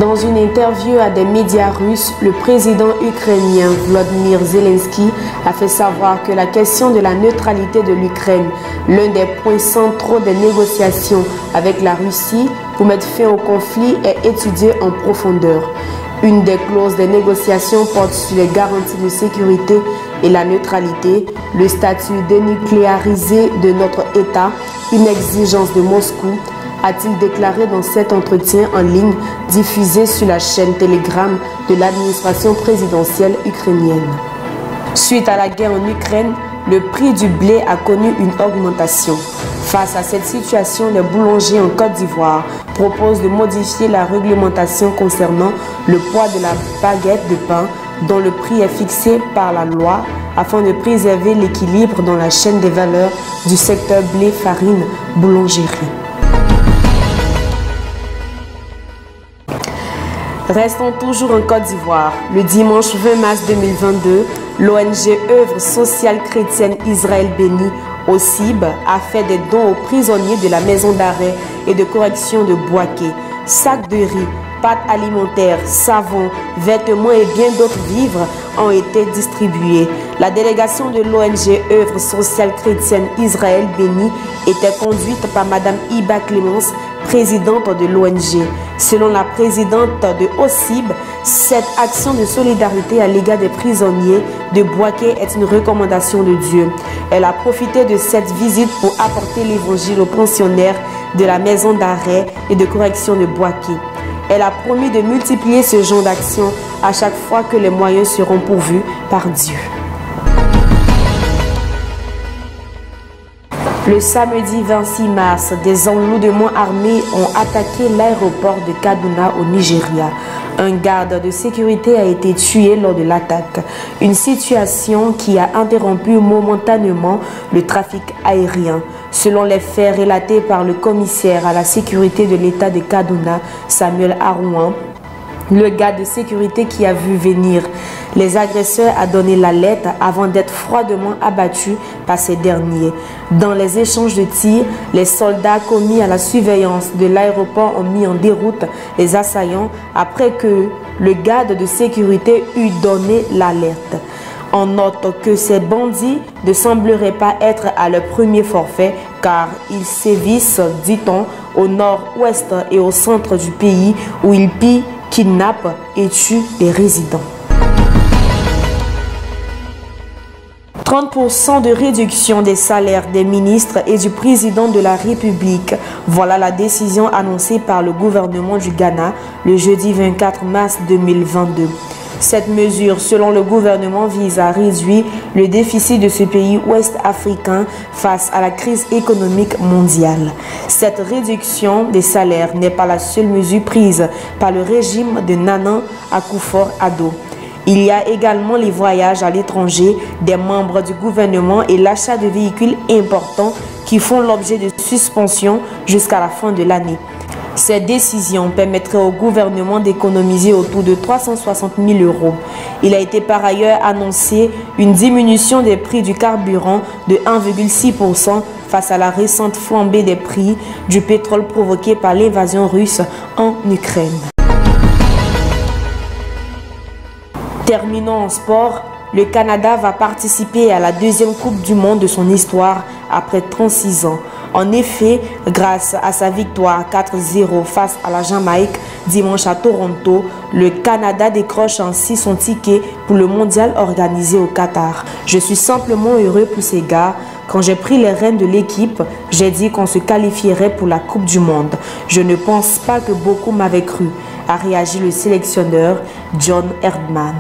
Dans une interview à des médias russes, le président ukrainien Volodymyr Zelensky a fait savoir que la question de la neutralité de l'Ukraine, l'un des points centraux des négociations avec la Russie pour mettre fin au conflit, est étudiée en profondeur. Une des clauses des négociations porte sur les garanties de sécurité et la neutralité, le statut dénucléarisé de notre État, une exigence de Moscou, a-t-il déclaré dans cet entretien en ligne diffusé sur la chaîne Telegram de l'administration présidentielle ukrainienne. Suite à la guerre en Ukraine, le prix du blé a connu une augmentation. Face à cette situation, les boulangers en Côte d'Ivoire proposent de modifier la réglementation concernant le poids de la baguette de pain dont le prix est fixé par la loi afin de préserver l'équilibre dans la chaîne des valeurs du secteur blé-farine-boulangerie. Restons toujours en Côte d'Ivoire. Le dimanche 20 mars 2022, l'ONG Œuvre sociale chrétienne Israël béni, OSIB, a fait des dons aux prisonniers de la maison d'arrêt et de correction de Bouaké. Sacs de riz, pâtes alimentaires, savons, vêtements et bien d'autres vivres ont été distribués. La délégation de l'ONG Œuvre sociale chrétienne Israël béni était conduite par Mme Iba Clémence, présidente de l'ONG. Selon la présidente de OSIB, cette action de solidarité à l'égard des prisonniers de Bouaké est une recommandation de Dieu. Elle a profité de cette visite pour apporter l'évangile aux pensionnaires de la maison d'arrêt et de correction de Bouaké. Elle a promis de multiplier ce genre d'action à chaque fois que les moyens seront pourvus par Dieu. Le samedi 26 mars, des enlèvements armés ont attaqué l'aéroport de Kaduna au Nigeria. Un garde de sécurité a été tué lors de l'attaque, une situation qui a interrompu momentanément le trafic aérien. Selon les faits relatés par le commissaire à la sécurité de l'État de Kaduna, Samuel Arouan, le garde de sécurité qui a vu venir les agresseurs a donné l'alerte avant d'être froidement abattu par ces derniers. Dans les échanges de tirs, les soldats commis à la surveillance de l'aéroport ont mis en déroute les assaillants après que le garde de sécurité eut donné l'alerte. On note que ces bandits ne sembleraient pas être à leur premier forfait car ils sévissent, dit-on, au nord-ouest et au centre du pays où ils pillent, kidnappent et tuent les résidents. 30% de réduction des salaires des ministres et du président de la République. Voilà la décision annoncée par le gouvernement du Ghana le jeudi 24 mars 2022. Cette mesure, selon le gouvernement, vise à réduire le déficit de ce pays ouest-africain face à la crise économique mondiale. Cette réduction des salaires n'est pas la seule mesure prise par le régime de Nana Akufo-Addo. Il y a également les voyages à l'étranger des membres du gouvernement et l'achat de véhicules importants qui font l'objet de suspension jusqu'à la fin de l'année. Cette décision permettrait au gouvernement d'économiser autour de 360 000 €. Il a été par ailleurs annoncé une diminution des prix du carburant de 1,6% face à la récente flambée des prix du pétrole provoquée par l'invasion russe en Ukraine. Terminons en sport. Le Canada va participer à la deuxième Coupe du Monde de son histoire après 36 ans. En effet, grâce à sa victoire 4-0 face à la Jamaïque dimanche à Toronto, le Canada décroche ainsi son ticket pour le mondial organisé au Qatar. Je suis simplement heureux pour ces gars. Quand j'ai pris les rênes de l'équipe, j'ai dit qu'on se qualifierait pour la Coupe du Monde. Je ne pense pas que beaucoup m'avaient cru, a réagi le sélectionneur John Erdman.